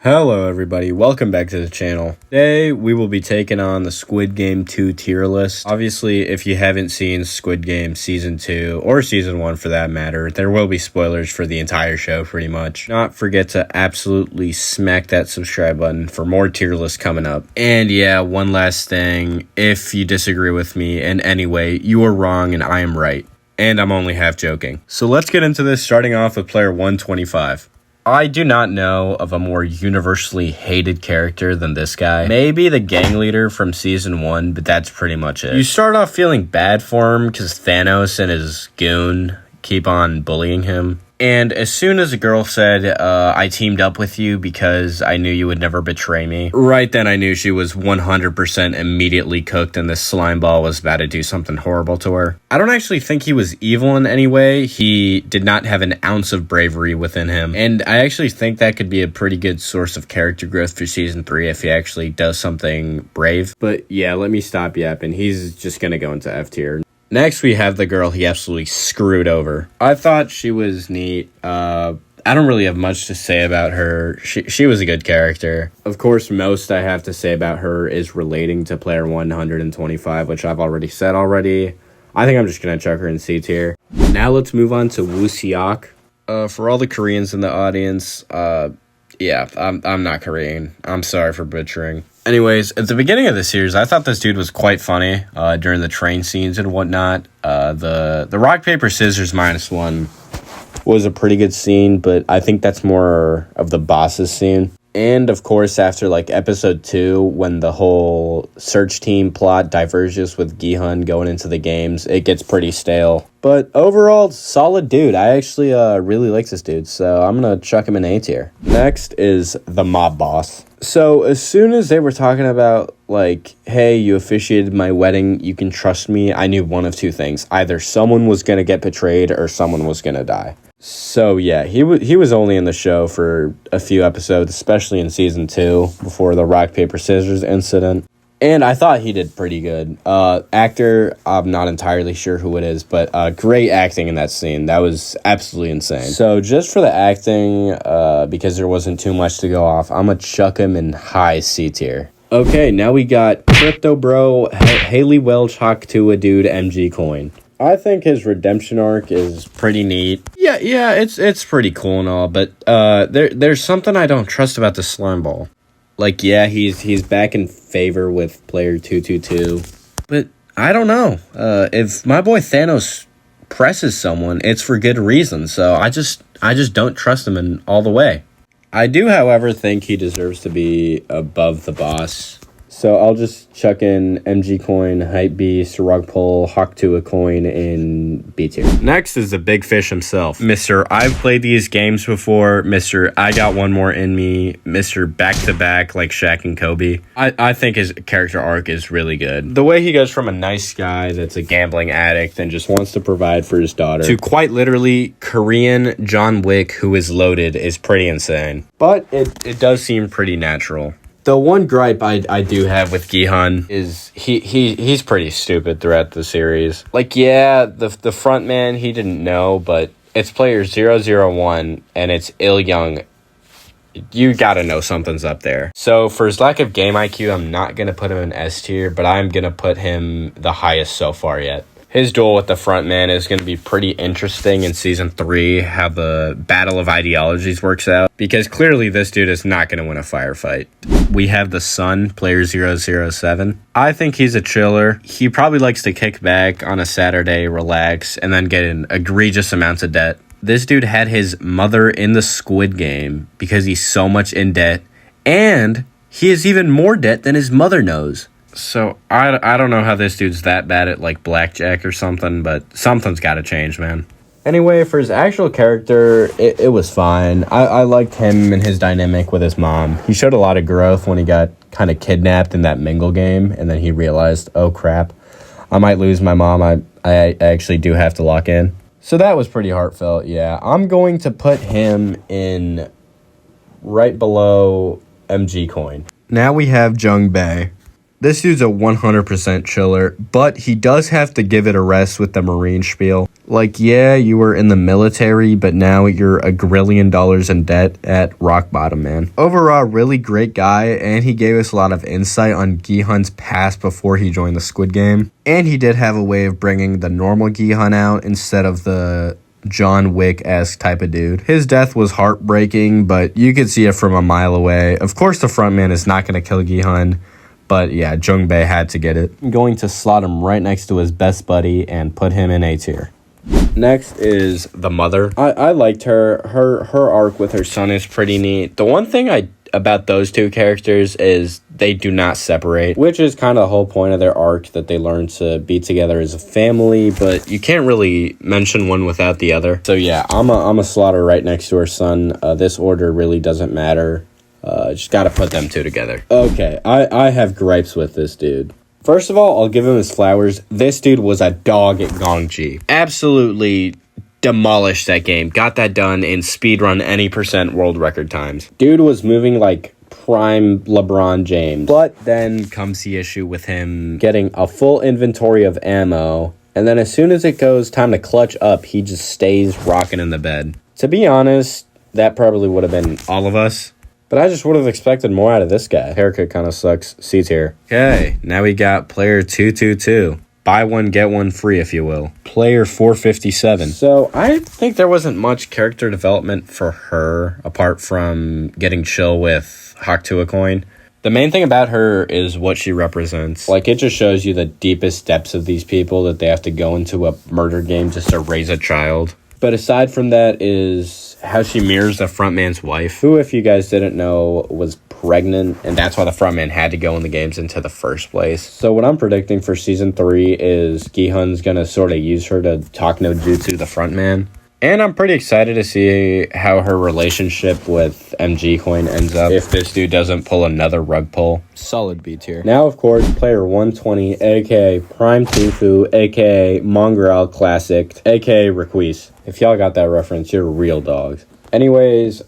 Hello everybody, welcome back to the channel. Today we will be taking on the Squid Game 2 tier list. Obviously, if you haven't seen Squid Game Season 2, or Season 1 for that matter, there will be spoilers for the entire show pretty much. Do not forget to absolutely smack that subscribe button for more tier lists coming up. And yeah, one last thing, if you disagree with me in any way, you are wrong and I am right. And I'm only half joking. So let's get into this, starting off with player 125. I do not know of a more universally hated character than this guy. Maybe the gang leader from season 1, but that's pretty much it. You start off feeling bad for him because Thanos and his goon keep on bullying him. And as soon as a girl said, I teamed up with you because I knew you would never betray me, right then I knew she was 100% immediately cooked and this slime ball was about to do something horrible to her. I don't actually think he was evil in any way. He did not have an ounce of bravery within him. And I actually think that could be a pretty good source of character growth for season 3 if he actually does something brave. But yeah, let me stop yapping. He's just gonna go into F tier. Next, we have the girl he absolutely screwed over. I thought she was neat. I don't really have much to say about her. She was a good character. Of course, most I have to say about her is relating to player 125, which I've already said already. I think I'm just going to chuck her in C tier. Now let's move on to Woo Seok. For all the Koreans in the audience, yeah, I'm not Korean. I'm sorry for butchering. Anyways, at the beginning of the series, I thought this dude was quite funny during the train scenes and whatnot. The rock, paper, scissors -1 was a pretty good scene, but I think that's more of the boss's scene. And, of course, after, episode 2, when the whole search team plot diverges with Gi-hun going into the games, it gets pretty stale. But overall, solid dude. I actually really like this dude, so I'm going to chuck him in A tier. Next is the mob boss. So, as soon as they were talking about, hey, you officiated my wedding, you can trust me, I knew one of two things. Either someone was going to get betrayed or someone was going to die. So, yeah, he was only in the show for a few episodes, especially in season 2, before the rock, paper, scissors incident. And I thought he did pretty good. Actor, I'm not entirely sure who it is, but great acting in that scene. That was absolutely insane. So just for the acting, because there wasn't too much to go off, I'm going to chuck him in high C tier. Okay, now we got Crypto Bro, Haley Welch, Hawk2a Dude, MG Coin. I think his redemption arc is pretty neat. Yeah, it's pretty cool and all, but there's something I don't trust about the slime ball. Yeah, he's back in favor with player 222, but I don't know. If my boy Thanos presses someone, it's for good reason. So I just don't trust him in all the way. I do, however, think he deserves to be above the boss. So I'll just chuck in MG Coin, Hype Beast, Rug Pull, Hawk2a Coin in B tier. Next is the big fish himself. Mr. I've played these games before. Mr. I got one more in me. Mr. Back-to-back like Shaq and Kobe. I think his character arc is really good. The way he goes from a nice guy that's a gambling addict and just wants to provide for his daughter to quite literally Korean John Wick who is loaded is pretty insane. But it does seem pretty natural. The one gripe I do have with Gi-hun is he's pretty stupid throughout the series. Yeah, the front man, he didn't know, but it's player 001 and it's Il-young. You gotta know something's up there. So for his lack of game IQ, I'm not gonna put him in S tier, but I'm gonna put him the highest so far yet. His duel with the front man is going to be pretty interesting in season 3, how the battle of ideologies works out, because clearly this dude is not going to win a firefight. We have the Sun, player 007. I think he's a chiller. He probably likes to kick back on a Saturday, relax, and then get in egregious amounts of debt. This dude had his mother in the Squid Game because he's so much in debt, and he has even more debt than his mother knows. So, I don't know how this dude's that bad at, blackjack or something, but something's got to change, man. Anyway, for his actual character, it was fine. I liked him and his dynamic with his mom. He showed a lot of growth when he got kind of kidnapped in that Mingle game, and then he realized, oh, crap, I might lose my mom. I actually do have to lock in. So that was pretty heartfelt, yeah. I'm going to put him in right below MG Coin. Now we have Jung Bae. This dude's a 100% chiller, but he does have to give it a rest with the Marine spiel. Like, yeah, you were in the military, but now you're $1 grillion in debt at rock bottom, man. Overall, really great guy, and he gave us a lot of insight on Gi-hun's past before he joined the Squid Game. And he did have a way of bringing the normal Gi-hun out instead of the John Wick-esque type of dude. His death was heartbreaking, but you could see it from a mile away. Of course, the frontman is not going to kill Gi-hun. But yeah, Jung-bae had to get it. I'm going to slot him right next to his best buddy and put him in A tier. Next is the mother. I liked her. Her arc with her son is pretty neat. The one thing about those two characters is they do not separate, which is kind of the whole point of their arc, that they learn to be together as a family, but you can't really mention one without the other. So yeah, I'm a slot her right next to her son. This order really doesn't matter. Just gotta put them two together. Okay, I have gripes with this dude. First of all, I'll give him his flowers. This dude was a dog at Gongji. Absolutely demolished that game. Got that done in speedrun any % world record times. Dude was moving like prime LeBron James. But then comes the issue with him getting a full inventory of ammo. And then as soon as it goes time to clutch up, he just stays rocking in the bed. To be honest, that probably would have been all of us. But I just would have expected more out of this guy. Haircut kind of sucks. C tier. Okay, now we got player 222. Buy one, get one free, if you will. Player 457. So I think there wasn't much character development for her, apart from getting chill with Haktua coin. The main thing about her is what she represents. Like, it just shows you the deepest depths of these people, that they have to go into a murder game just to raise a child. But aside from that is how she mirrors the frontman's wife, who, if you guys didn't know, was pregnant, and that's why the frontman had to go in the games into the first place. So what I'm predicting for Season 3 is Gi-hun's gonna sort of use her to talk no jutsu the frontman. And I'm pretty excited to see how her relationship with MG Coin ends up if this dude doesn't pull another rug pull. Solid B tier. Now, of course, player 120, aka Prime Tufu, aka Mongrel Classic, aka Requise. If y'all got that reference, you're real dogs. Anyways,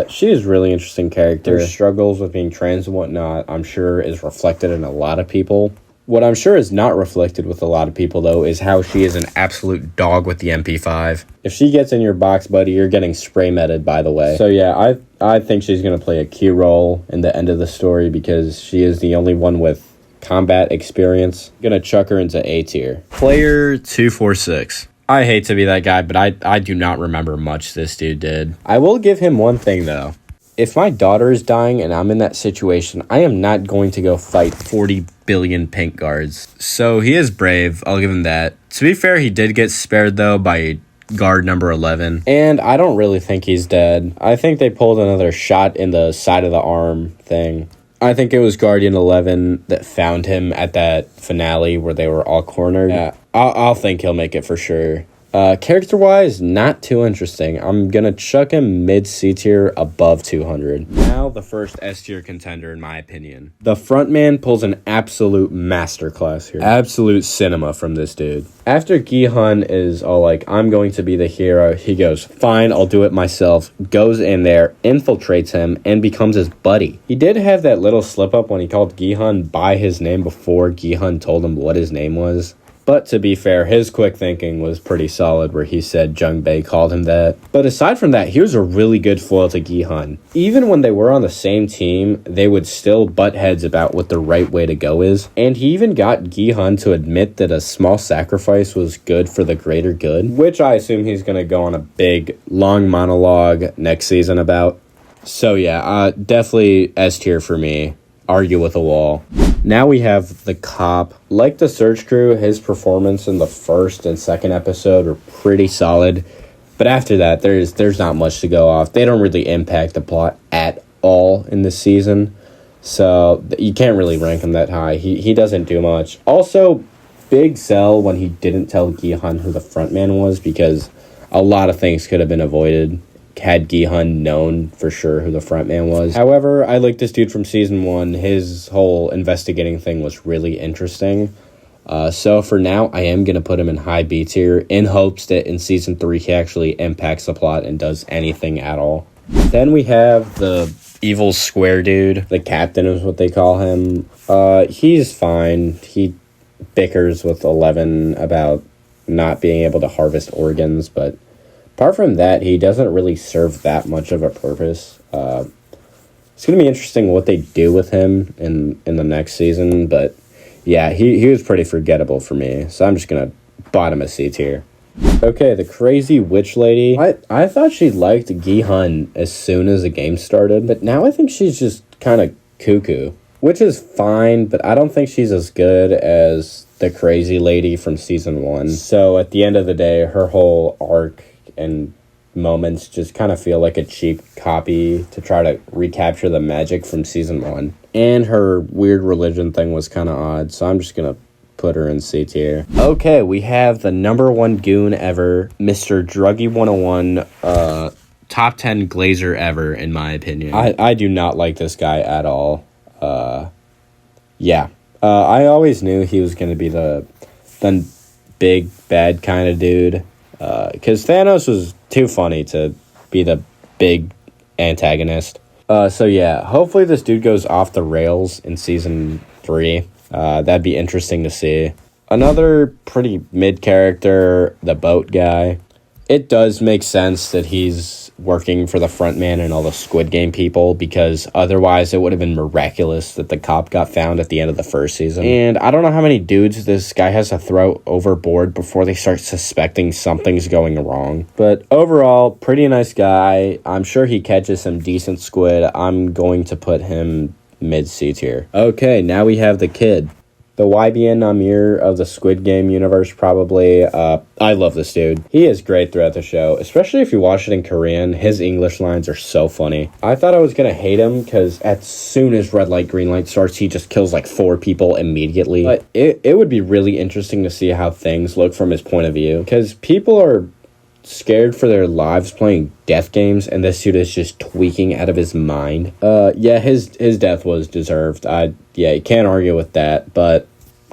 she is a really interesting character. Her struggles with being trans and whatnot, I'm sure, is reflected in a lot of people. What I'm sure is not reflected with a lot of people, though, is how she is an absolute dog with the MP5. If she gets in your box, buddy, you're getting spray-meted, by the way. So yeah, I think she's going to play a key role in the end of the story because she is the only one with combat experience. I'm going to chuck her into A tier. Player 246. I hate to be that guy, but I do not remember much this dude did. I will give him one thing, though. If my daughter is dying and I'm in that situation, I am not going to go fight 40 billion pink guards. So he is brave, I'll give him that. To be fair, he did get spared, though, by guard number 11. And I don't really think he's dead. I think they pulled another shot in the side of the arm thing. I think it was Guardian 11 that found him at that finale where they were all cornered. Yeah, I'll think he'll make it for sure. Character-wise, not too interesting. I'm going to chuck him mid-C tier above 200. Now, the first S-tier contender, in my opinion. The frontman pulls an absolute masterclass here. Absolute cinema from this dude. After Gi-hun is all like, I'm going to be the hero, he goes, fine, I'll do it myself, goes in there, infiltrates him, and becomes his buddy. He did have that little slip-up when he called Gi-hun by his name before Gi-hun told him what his name was. But to be fair, his quick thinking was pretty solid where he said Jung-bae called him that. But aside from that, he was a really good foil to Gi-hun. Even when they were on the same team, they would still butt heads about what the right way to go is. And he even got Gi-hun to admit that a small sacrifice was good for the greater good, which I assume he's going to go on a big, long monologue next season about. So yeah, definitely S tier for me. Argue with a wall. Now we have the cop. Like the search crew, his performance in the first and second episode were pretty solid. But after that, there's not much to go off. They don't really impact the plot at all in this season. So you can't really rank him that high. He doesn't do much. Also, big sell when he didn't tell Gi-hun who the frontman was, because a lot of things could have been avoided had Gi-hun known for sure who the frontman was. However, I like this dude from Season 1. His whole investigating thing was really interesting. So for now, I am going to put him in high B tier in hopes that in Season 3 he actually impacts the plot and does anything at all. Then we have the evil square dude. The captain is what they call him. He's fine. He bickers with 11 about not being able to harvest organs, but apart from that, he doesn't really serve that much of a purpose. It's going to be interesting what they do with him in the next season, but yeah, he was pretty forgettable for me, so I'm just going to bottom a C tier. Okay, the crazy witch lady. I thought she liked Gi-hun as soon as the game started, but now I think she's just kind of cuckoo, which is fine, but I don't think she's as good as the crazy lady from season 1. So at the end of the day, her whole arc and moments just kind of feel like a cheap copy to try to recapture the magic from season 1. And her weird religion thing was kind of odd, so I'm just going to put her in C tier. Okay, we have the #1 goon ever, Mr. Druggy 101, top 10 glazer ever, in my opinion. I do not like this guy at all. Yeah. I always knew he was going to be the big, bad kind of dude, because Thanos was too funny to be the big antagonist. So yeah, hopefully this dude goes off the rails in season 3. That'd be interesting to see. Another pretty mid character, the boat guy. It does make sense that he's working for the front man and all the Squid Game people, because otherwise it would have been miraculous that the cop got found at the end of the first season. And I don't know how many dudes this guy has to throw overboard before they start suspecting something's going wrong. But overall, pretty nice guy. I'm sure he catches some decent squid. I'm going to put him mid C tier. Okay, now we have the kid. The YBN Namir of the Squid Game universe, probably. I love this dude. He is great throughout the show, especially if you watch it in Korean. His English lines are so funny. I thought I was going to hate him because as soon as red light, green light starts, he just kills like 4 people immediately. But it would be really interesting to see how things look from his point of view, because people are scared for their lives playing death games, and this dude is just tweaking out of his mind. Yeah, his death was deserved. Yeah, you can't argue with that, but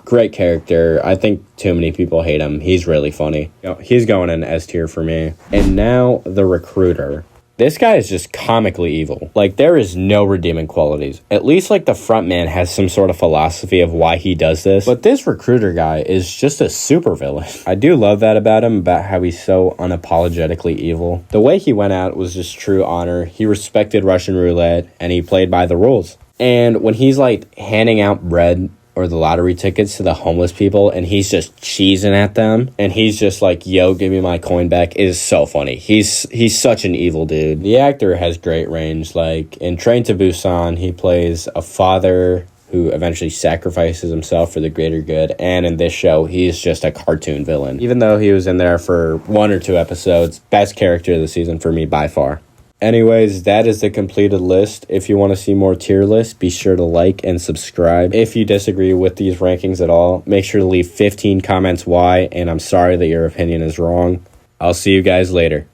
great character. I think too many people hate him. He's really funny. He's going in S tier for me. And now the recruiter. This guy is just comically evil. Like, there is no redeeming qualities. At least, like, the front man has some sort of philosophy of why he does this. But this recruiter guy is just a supervillain. I do love that about him, about how he's so unapologetically evil. The way he went out was just true honor. He respected Russian roulette, and he played by the rules. And when he's, like, handing out bread or the lottery tickets to the homeless people, and he's just cheesing at them, and he's just like, yo, give me my coin back, it is so funny. He's such an evil dude. The actor has great range. Like, in Train to Busan, he plays a father who eventually sacrifices himself for the greater good, and in this show, he's just a cartoon villain. Even though he was in there for 1 or 2 episodes, best character of the season for me by far. Anyways, that is the completed list. If you want to see more tier lists, be sure to like and subscribe. If you disagree with these rankings at all, make sure to leave 15 comments why, and I'm sorry that your opinion is wrong. I'll see you guys later.